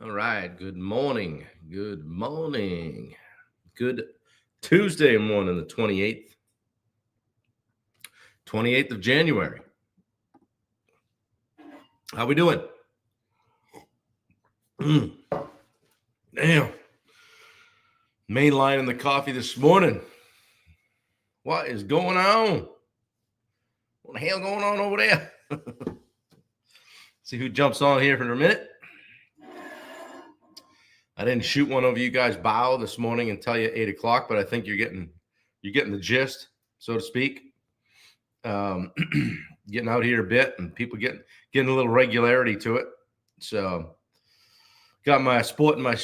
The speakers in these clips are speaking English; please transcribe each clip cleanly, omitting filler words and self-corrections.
All right. Good morning. Good morning. Good Tuesday morning, the 28th of January. How we doing? Damn. Main line in the coffee this morning. What is going on? What the hell going on over there? See who jumps on here for a minute. I didn't shoot one of you guys bow this morning and tell you 8 o'clock, but I think you're getting the gist, so to speak. Getting out here a bit and people getting a little regularity to it. So got my sporting my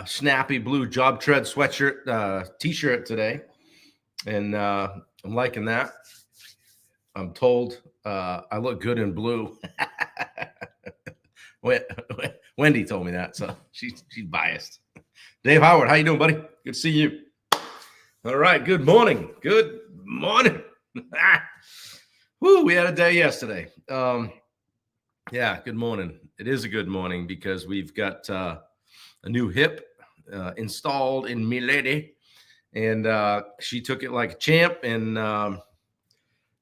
snappy blue Job Tread sweatshirt t-shirt today, and I'm liking that. I'm told I look good in blue. Wendy told me that, so she's biased. Dave Howard, how you doing, buddy? Good to see you. All right, good morning. Good morning. Woo, we had a day yesterday. Yeah, good morning. It is a good morning because we've got a new hip installed in me lady, and she took it like a champ and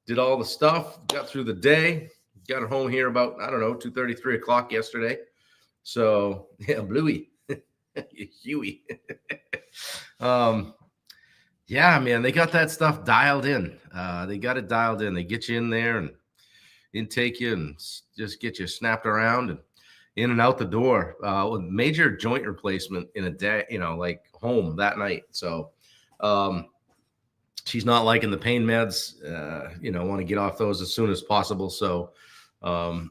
did all the stuff, got through the day, got her home here about, 2:30, 3 o'clock yesterday. So, yeah, Bluey, Huey. Yeah, man, they got that stuff dialed in. They got it dialed in. They get you in there and intake you and just get you snapped around and in and out the door with major joint replacement in a day, like home that night. So she's not liking the pain meds, want to get off those as soon as possible. So we're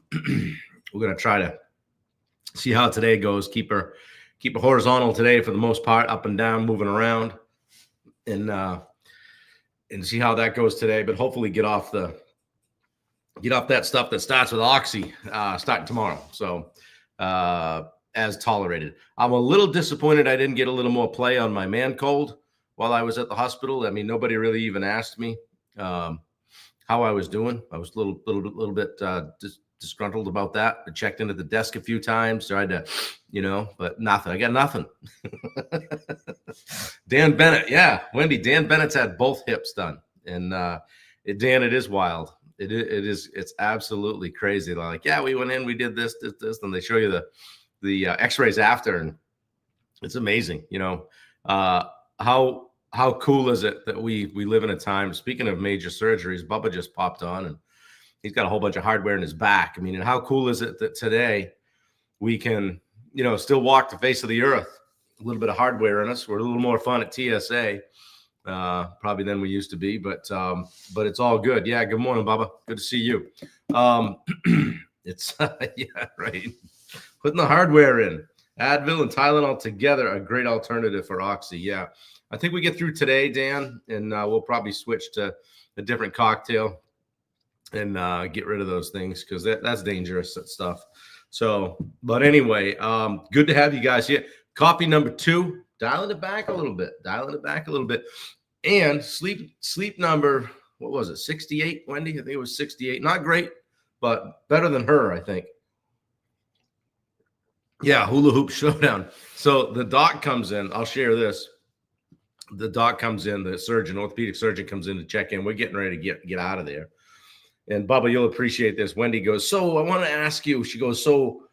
going to try to see how today goes. Keep her horizontal today for the most part, up and down, moving around, and see how that goes today. But hopefully get off that stuff that starts with oxy starting tomorrow. So as tolerated. I'm a little disappointed I didn't get a little more play on my man cold while I was at the hospital. I mean, nobody really even asked me how I was doing. I was a little bit disgruntled about that. I checked into the desk a few times, tried to, but nothing. I got nothing. Dan Bennett, yeah, Wendy. Dan Bennett's had both hips done, and Dan, it is wild. It's absolutely crazy. They're like, yeah, we went in, we did this, and they show you the X-rays after, and it's amazing. How cool is it that we live in a time? Speaking of major surgeries, Bubba just popped on, and he's got a whole bunch of hardware in his back. I mean, and how cool is it that today we can, still walk the face of the earth, a little bit of hardware in us. We're a little more fun at TSA. Probably than we used to be, but it's all good. Yeah. Good morning, Bubba. Good to see you. It's yeah, right. Putting the hardware in. Advil and Tylenol together, a great alternative for oxy. Yeah. I think we get through today, Dan, and we'll probably switch to a different cocktail and get rid of those things because that's dangerous stuff. So, but anyway, good to have you guys here. Coffee number 2. Dialing it back a little bit. And sleep number, what was it, 68, Wendy? I think it was 68. Not great, but better than her, I think. Yeah, hula hoop showdown. So the doc comes in. I'll share this. The doc comes in, the orthopedic surgeon comes in to check in. We're getting ready to get out of there. And Bubba, you'll appreciate this. Wendy goes, so I want to ask you, she goes, so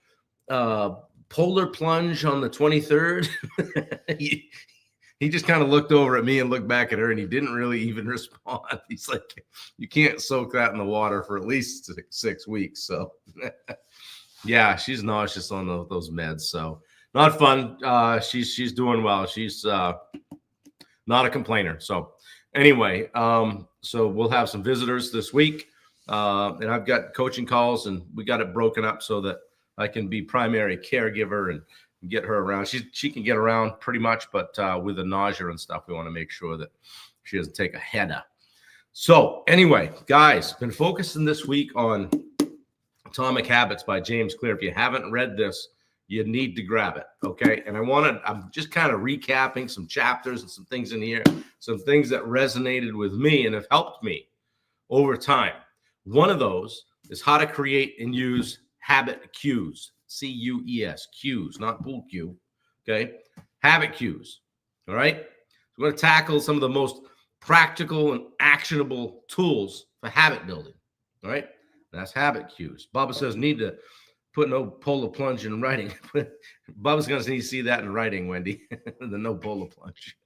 polar plunge on the 23rd. He just kind of looked over at me and looked back at her, and he didn't really even respond. He's like, you can't soak that in the water for at least 6 weeks. So yeah, she's nauseous on those meds. So not fun. She's doing well. She's not a complainer. So anyway, so we'll have some visitors this week. And I've got coaching calls, and we got it broken up so that I can be primary caregiver and get her around. She can get around pretty much, but with the nausea and stuff, we want to make sure that she doesn't take a header. So anyway, guys, been focusing this week on Atomic Habits by James Clear. If you haven't read this, you need to grab it, okay? And I'm just kind of recapping some chapters and some things in here, some things that resonated with me and have helped me over time. One of those is how to create and use habit cues. C-U-E-S, cues, not pool cue. Okay. Habit cues. All right. So we're going to tackle some of the most practical and actionable tools for habit building. All right. That's habit cues. Bubba says, need to put no polar plunge in writing. Bubba's going to need to see that in writing, Wendy. The no polar plunge.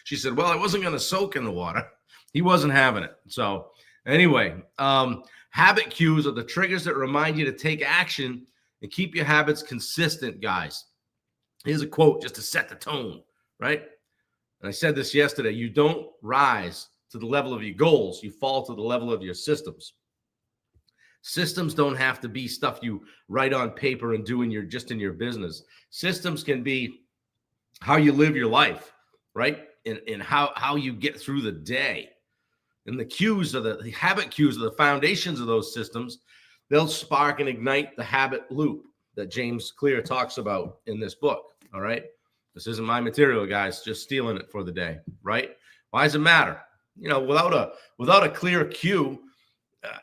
She said, well, I wasn't going to soak in the water. He wasn't having it. So anyway, habit cues are the triggers that remind you to take action and keep your habits consistent, guys. Here's a quote just to set the tone, right? And I said this yesterday. You don't rise to the level of your goals. You fall to the level of your systems. Systems don't have to be stuff you write on paper and do in your business. Systems can be how you live your life, right? And how you get through the day. And the cues are the habit cues are the foundations of those systems. They'll spark and ignite the habit loop that James Clear talks about in this book. All right. This isn't my material, guys, just stealing it for the day, right? Why does it matter? Without a clear cue,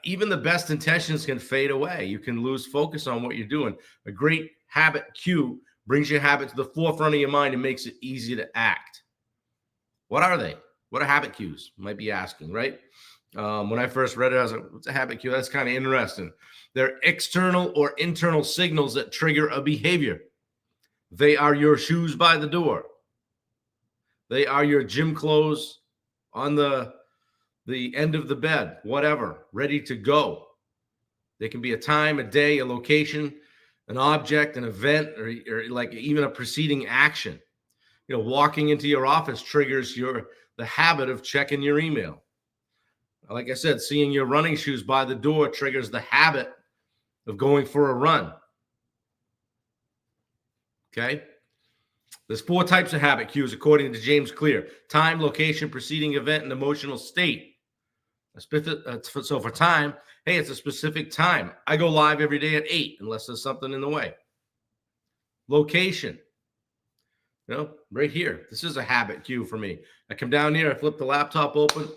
even the best intentions can fade away. You can lose focus on what you're doing. A great habit cue brings your habit to the forefront of your mind and makes it easy to act. What are they? What are habit cues? You might be asking, right? When I first read it, I was like, what's a habit cue? That's kind of interesting. They're external or internal signals that trigger a behavior. They are your shoes by the door. They are your gym clothes on the end of the bed, whatever, ready to go. They can be a time, a day, a location, an object, an event, or like even a preceding action. Walking into your office triggers the habit of checking your email. Like I said, seeing your running shoes by the door triggers the habit of going for a run. Okay? There's 4 types of habit cues according to James Clear: time, location, preceding event, and emotional state. So for time, hey, it's a specific time. I go live every day at 8 unless there's something in the way. Location. Right here. This is a habit cue for me. I come down here, I flip the laptop open,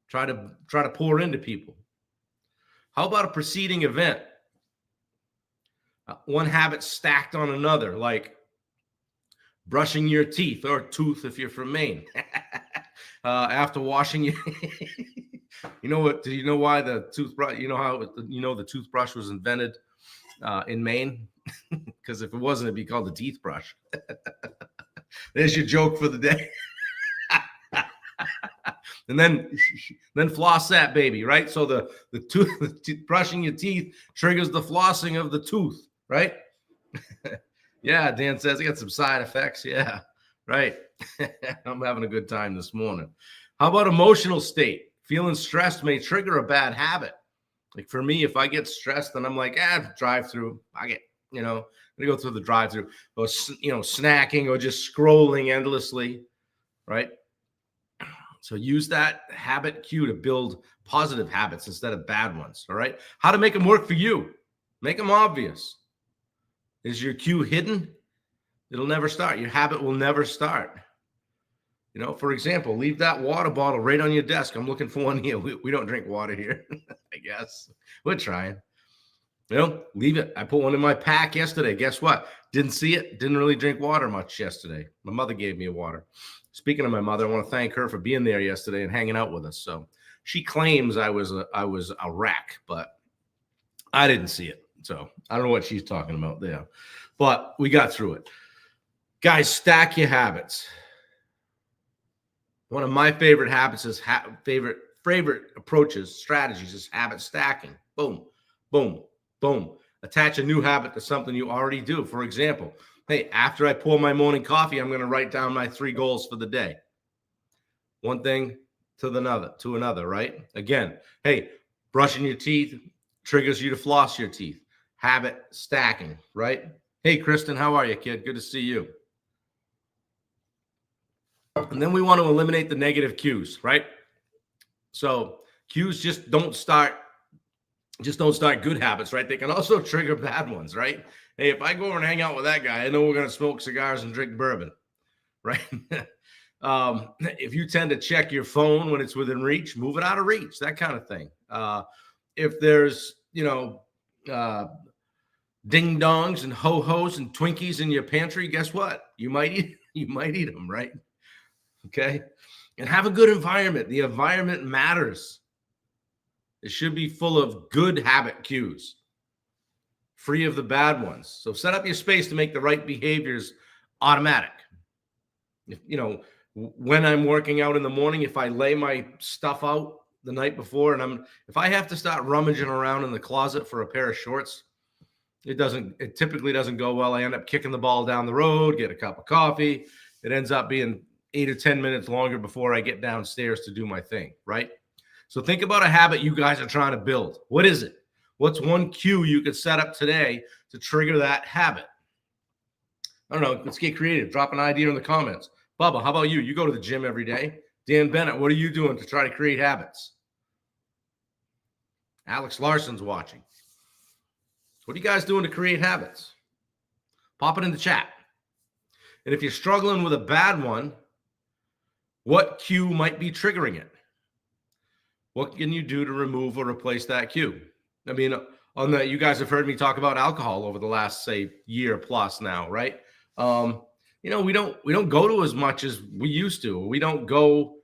try to pour into people. How about a preceding event? One habit stacked on another, like brushing your teeth, or tooth if you're from Maine. After washing you, you know what? Do you know why the toothbrush? The toothbrush was invented in Maine? Because if it wasn't, it'd be called the teeth brush. There's your joke for the day. And then floss that baby, right? So the brushing your teeth triggers the flossing of the tooth, right? Yeah, Dan says I got some side effects. Yeah, right. I'm having a good time this morning. How about emotional state? Feeling stressed may trigger a bad habit. Like for me, if I get stressed, then I'm like, drive through. I'm gonna go through the drive through, or snacking, or just scrolling endlessly, right? So use that habit cue to build positive habits instead of bad ones. All right. How to make them work for you? Make them obvious. Is your cue hidden? It'll never start. Your habit will never start. For example, leave that water bottle right on your desk. I'm looking for one here. We don't drink water here, I guess. We're trying. Leave it. I put one in my pack yesterday. Guess what? Didn't see it. Didn't really drink water much yesterday. My mother gave me a water. Speaking of my mother, I want to thank her for being there yesterday and hanging out with us. So she claims I was a wreck, but I didn't see it. So I don't know what she's talking about there, but we got through it. Guys, stack your habits. One of my favorite habits is favorite approaches, strategies is habit stacking. Boom, boom, boom. Attach a new habit to something you already do. For example, hey, after I pour my morning coffee, I'm going to write down my 3 goals for the day. One thing to another, right? Again, hey, brushing your teeth triggers you to floss your teeth. Habit stacking, right? Hey, Kristen, how are you, kid? Good to see you. And then we want to eliminate the negative cues, right? So cues just don't start good habits, right? They can also trigger bad ones, right? Hey, if I go over and hang out with that guy, I know we're going to smoke cigars and drink bourbon, right? If you tend to check your phone when it's within reach, move it out of reach, that kind of thing. If there's, ding dongs and ho-hos and Twinkies in your pantry, guess what? You might eat them, right? Okay. And have a good environment. The environment matters. It should be full of good habit cues, free of the bad ones. So set up your space to make the right behaviors automatic. If, when I'm working out in the morning, if I lay my stuff out the night before and if I have to start rummaging around in the closet for a pair of shorts, it typically doesn't go well. I end up kicking the ball down the road, get a cup of coffee. It ends up being 8 or 10 minutes longer before I get downstairs to do my thing, right? So think about a habit you guys are trying to build. What is it? What's one cue you could set up today to trigger that habit? I don't know. Let's get creative. Drop an idea in the comments. Bubba, how about you? You go to the gym every day. Dan Bennett, what are you doing to try to create habits? Alex Larson's watching. What are you guys doing to create habits? Pop it in the chat. And if you're struggling with a bad one, what cue might be triggering it? What can you do to remove or replace that cue? I mean, you guys have heard me talk about alcohol over the last, say, year plus now, right? We don't go to as much as we used to. We don't go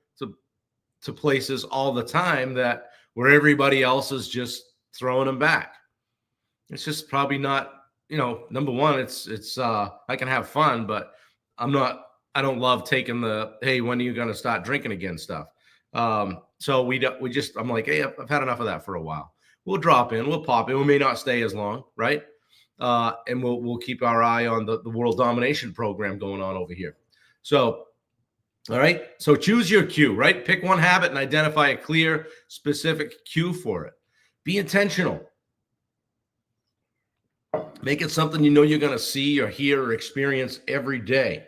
to places all the time where everybody else is just throwing them back. It's just probably not, number one, it's I can have fun, but I don't love taking hey, when are you going to start drinking again stuff? So I'm like, hey, I've had enough of that for a while. We'll drop in, we'll pop in. We may not stay as long, right? And we'll keep our eye on the world domination program going on over here. So, all right. So choose your cue, right? Pick one habit and identify a clear, specific cue for it. Be intentional. Make it something you're going to see or hear or experience every day.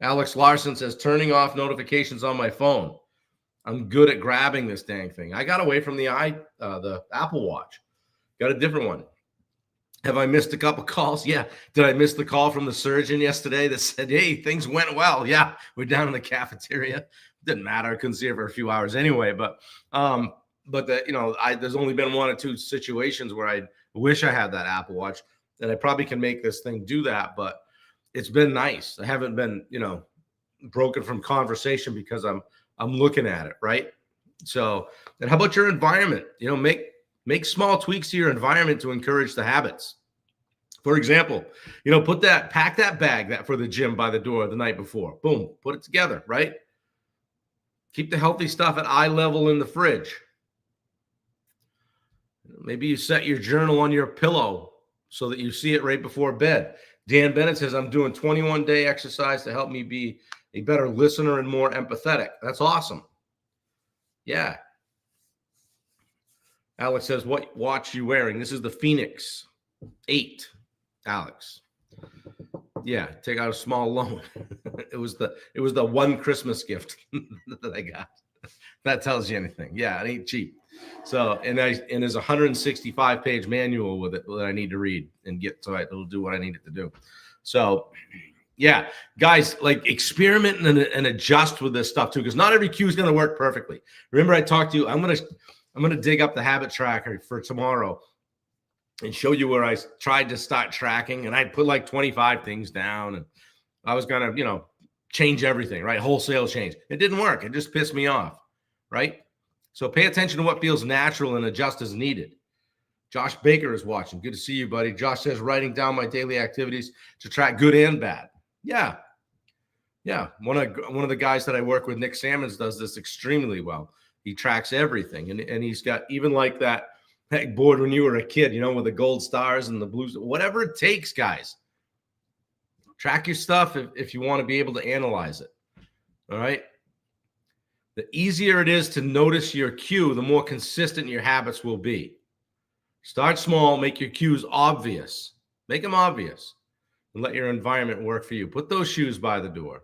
Alex Larson says, turning off notifications on my phone. I'm good at grabbing this dang thing. I got away from the Apple Watch. Got a different one. Have I missed a couple calls? Yeah. Did I miss the call from the surgeon yesterday that said, hey, things went well? Yeah. We're down in the cafeteria. Didn't matter. I couldn't see her for a few hours anyway. But there's only been 1 or 2 situations where I wish I had that Apple Watch, and I probably can make this thing do that. But it's been nice. I haven't been, broken from conversation because I'm looking at it, right? So, and how about your environment? Make small tweaks to your environment to encourage the habits. For example, pack that bag for the gym by the door the night before. Boom, put it together, right? Keep the healthy stuff at eye level in the fridge. Maybe you set your journal on your pillow so that you see it right before bed. Dan Bennett says, I'm doing 21-day exercise to help me be a better listener and more empathetic. That's awesome. Yeah. Alex says, what watch you wearing? This is the Phoenix 8, Alex. Yeah, take out a small loan. It was the one Christmas gift that I got. That tells you anything. Yeah, it ain't cheap. So, and there's a 165-page manual with it that I need to read and get so it'll do what I need it to do. So, yeah, guys, like experiment and adjust with this stuff too, because not every cue is going to work perfectly. Remember, I talked to you. I'm gonna dig up the habit tracker for tomorrow and show you where I tried to start tracking, and I put like 25 things down, and I was gonna, change everything, right? Wholesale change. It didn't work. It just pissed me off, right? So pay attention to what feels natural and adjust as needed. Josh Baker is watching. Good to see you, buddy. Josh says, writing down my daily activities to track good and bad. Yeah. Yeah. One of the guys that I work with, Nick Sammons, does this extremely well. He tracks everything. And he's got even like that board when you were a kid, with the gold stars and the blues, whatever it takes, guys. Track your stuff if you want to be able to analyze it. All right. The easier it is to notice your cue, the more consistent your habits will be. Start small, make your cues obvious. Make them obvious and let your environment work for you. Put those shoes by the door.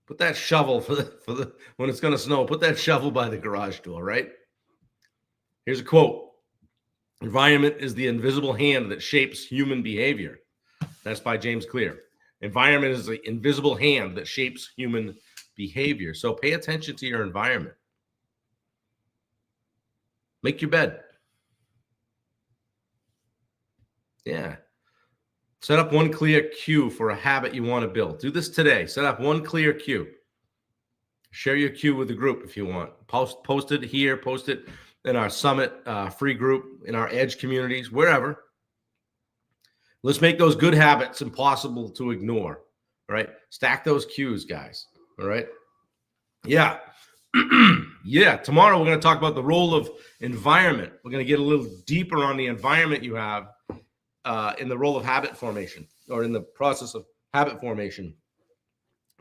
Put that shovel for the when it's going to snow, put that shovel by the garage door, right? Here's a quote. Environment is the invisible hand that shapes human behavior. That's by James Clear. Environment is the invisible hand that shapes human behavior. So pay attention to your environment. Make your bed. Yeah. Set up one clear cue for a habit you want to build. Do this today. Set up one clear cue. Share your cue with the group if you want. Post it here. Post it in our Summit free group, in our Edge communities, wherever. Let's make those good habits impossible to ignore. All right. Stack those cues, guys. All right. Yeah. Yeah. Tomorrow we're going to talk about the role of environment. We're going to get a little deeper on the environment you have in the role of habit formation, or in the process of habit formation.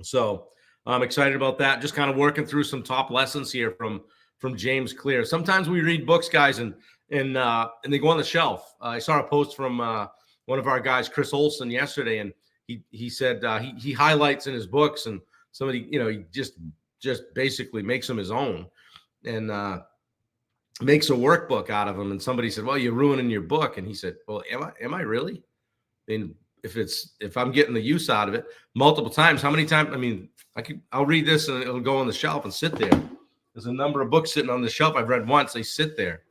So I'm excited about that. Just kind of working through some top lessons here from James Clear. Sometimes we read books, guys, and they go on the shelf. I saw a post from one of our guys, Chris Olson, yesterday, and he said he highlights in his books, and somebody, he just basically makes them his own, and makes a workbook out of them. And somebody said, "Well, you're ruining your book." And he said, "Well, am I really? I mean, if I'm getting the use out of it multiple times, how many times? I mean, I'll read this and it'll go on the shelf and sit there. There's a number of books sitting on the shelf I've read once. They sit there,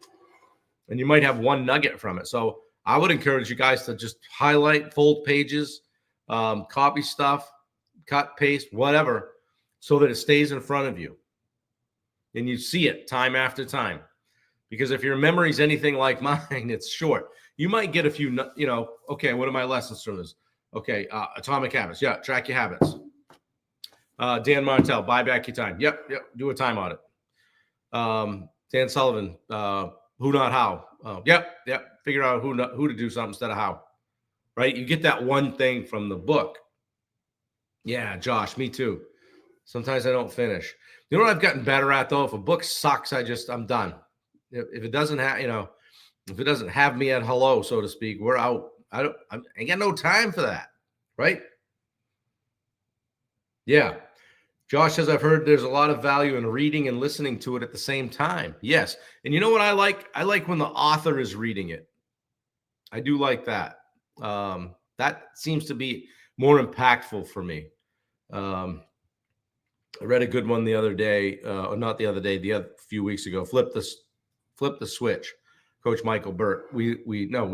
and you might have one nugget from it. So I would encourage you guys to just highlight, fold pages, copy stuff, cut, paste, whatever, so that it stays in front of you and you see it time after time. Because if your memory is anything like mine, it's short. You might get a few, okay, what are my lessons from this? Okay, Atomic Habits. Yeah, track your habits. Dan Martell, buy back your time. Yep, do a time audit. Dan Sullivan, who, not how. Yep, figure out who to do something instead of how. Right? You get that one thing from the book. Yeah, Josh, me too. Sometimes I don't finish. You know what I've gotten better at, though? If a book sucks, I'm done. If it doesn't have, if it doesn't have me at hello, so to speak, we're out. I ain't got no time for that, right? Yeah. Josh says, I've heard there's a lot of value in reading and listening to it at the same time. Yes. And you know what I like? I like when the author is reading it. I do like that. That seems to be more impactful for me. I read a good one the other day, or not the other day, a few weeks ago. Flip the Switch, Coach Michael Burt. We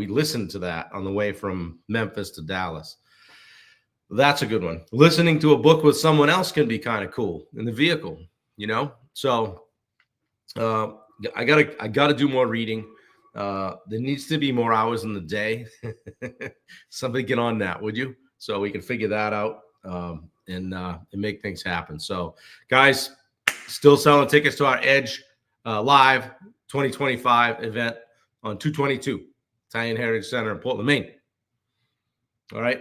listened to that on the way from Memphis to Dallas. That's a good one. Listening to a book with someone else can be kind of cool in the vehicle, So I gotta do more reading. There needs to be more hours in the day. Somebody get on that, would you? So we can figure that out and make things happen. So, guys, still selling tickets to our Edge Live 2025 event on 222 Italian Heritage Center in Portland, Maine. All right.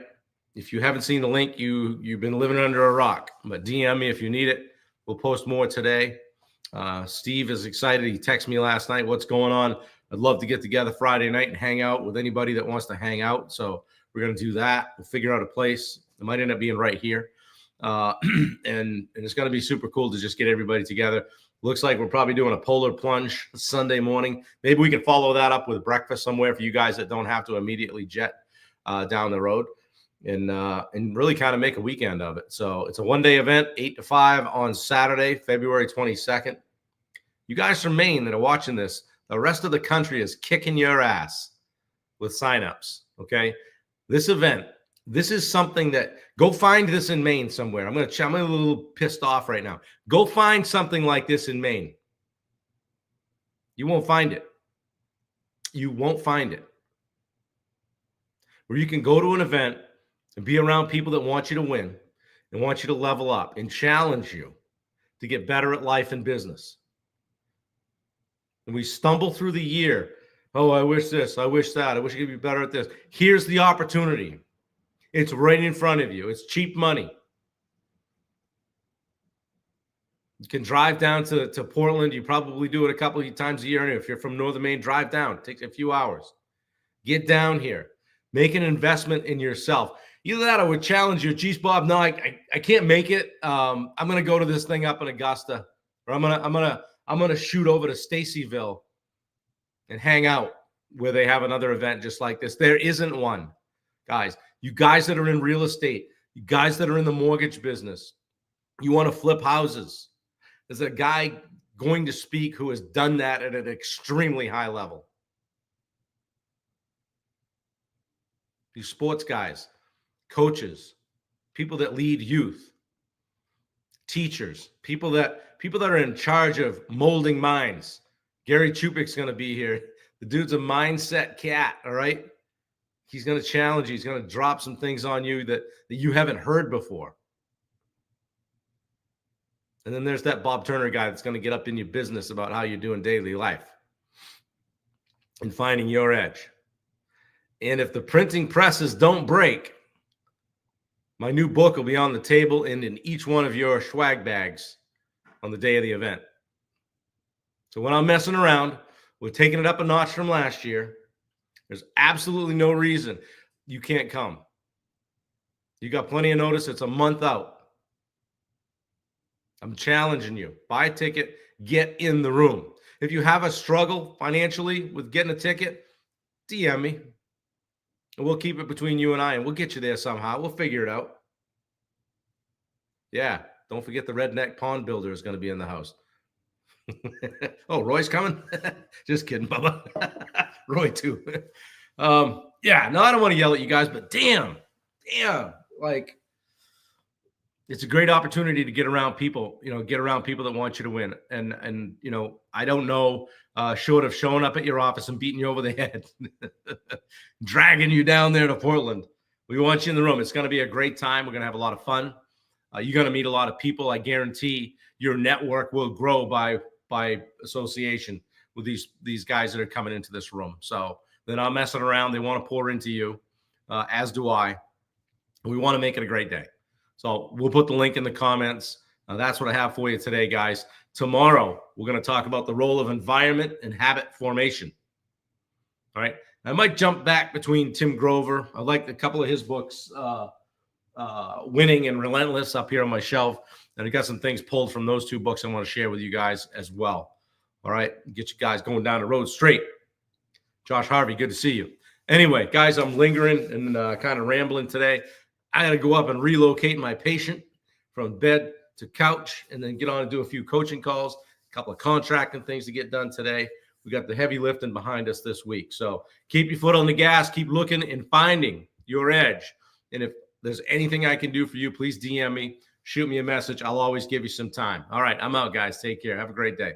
If you haven't seen the link, you've been living under a rock, but DM me if you need it. We'll post more today. Steve is excited. He texted me last night. What's going on? I'd love to get together Friday night and hang out with anybody that wants to hang out. So we're going to do that. We'll figure out a place. It might end up being right here. And it's going to be super cool to just get everybody together. Looks like we're probably doing a polar plunge Sunday morning. Maybe we can follow that up with breakfast somewhere for you guys that don't have to immediately jet down the road, and really kind of make a weekend of it. So it's a one-day event, 8 to 5 on Saturday, February 22nd. You guys from Maine that are watching this, the rest of the country is kicking your ass with signups, okay? This event, this is something that, go find this in Maine somewhere. I'm a little pissed off right now. Go find something like this in Maine. You won't find it. You won't find it. Where you can go to an event and be around people that want you to win and want you to level up and challenge you to get better at life and business. And we stumble through the year. Oh, I wish this, I wish that, I wish I could be better at this. Here's the opportunity. It's right in front of you. It's cheap money. You can drive down to Portland. You probably do it a couple of times a year. And if you're from Northern Maine, drive down. It takes a few hours. Get down here. Make an investment in yourself. Either that, I would challenge you. Geez, Bob, no, I can't make it. I'm gonna go to this thing up in Augusta, or I'm gonna shoot over to Stacyville and hang out where they have another event just like this. There isn't one, guys. You guys that are in real estate, you guys that are in the mortgage business, you want to flip houses. There's a guy going to speak who has done that at an extremely high level. these sports guys, coaches, people that lead youth, teachers, people that are in charge of molding minds. Gary Chupik's going to be here. The dude's a mindset cat, all right? He's going to challenge you. He's going to drop some things on you that you haven't heard before. And then there's that Bob Turner guy that's going to get up in your business about how you're doing daily life and finding your edge. And if the printing presses don't break, my new book will be on the table and in each one of your swag bags on the day of the event. So when I'm messing around, we're taking it up a notch from last year. There's absolutely no reason you can't come. You got plenty of notice. It's a month out. I'm challenging you. Buy a ticket, get in the room. If you have a struggle financially with getting a ticket, DM me. And we'll keep it between you and I, and we'll get you there somehow. We'll figure it out. Yeah, don't forget the Redneck Pond Builder is going to be in the house. Oh, Roy's coming? Just kidding, Bubba. Roy, too. Yeah, no, I don't want to yell at you guys, but damn, like, it's a great opportunity to get around people, get around people that want you to win. And I don't know, short of showing up at your office and beating you over the head, dragging you down there to Portland. We want you in the room. It's going to be a great time. We're going to have a lot of fun. You're going to meet a lot of people. I guarantee your network will grow by association with these guys that are coming into this room. So they're not messing around. They want to pour into you, as do I. We want to make it a great day. So we'll put the link in the comments. That's what I have for you today, guys. Tomorrow, we're going to talk about the role of environment and habit formation. All right. I might jump back between Tim Grover. I like a couple of his books, Winning and Relentless, up here on my shelf. And I got some things pulled from those two books I want to share with you guys as well. All right. Get you guys going down the road straight. Josh Harvey, good to see you. Anyway, guys, I'm lingering and kind of rambling today. I got to go up and relocate my patient from bed to couch and then get on and do a few coaching calls, a couple of contracting things to get done today. We got the heavy lifting behind us this week. So keep your foot on the gas, keep looking and finding your edge. And if there's anything I can do for you, please DM me, shoot me a message. I'll always give you some time. All right, I'm out, guys. Take care. Have a great day.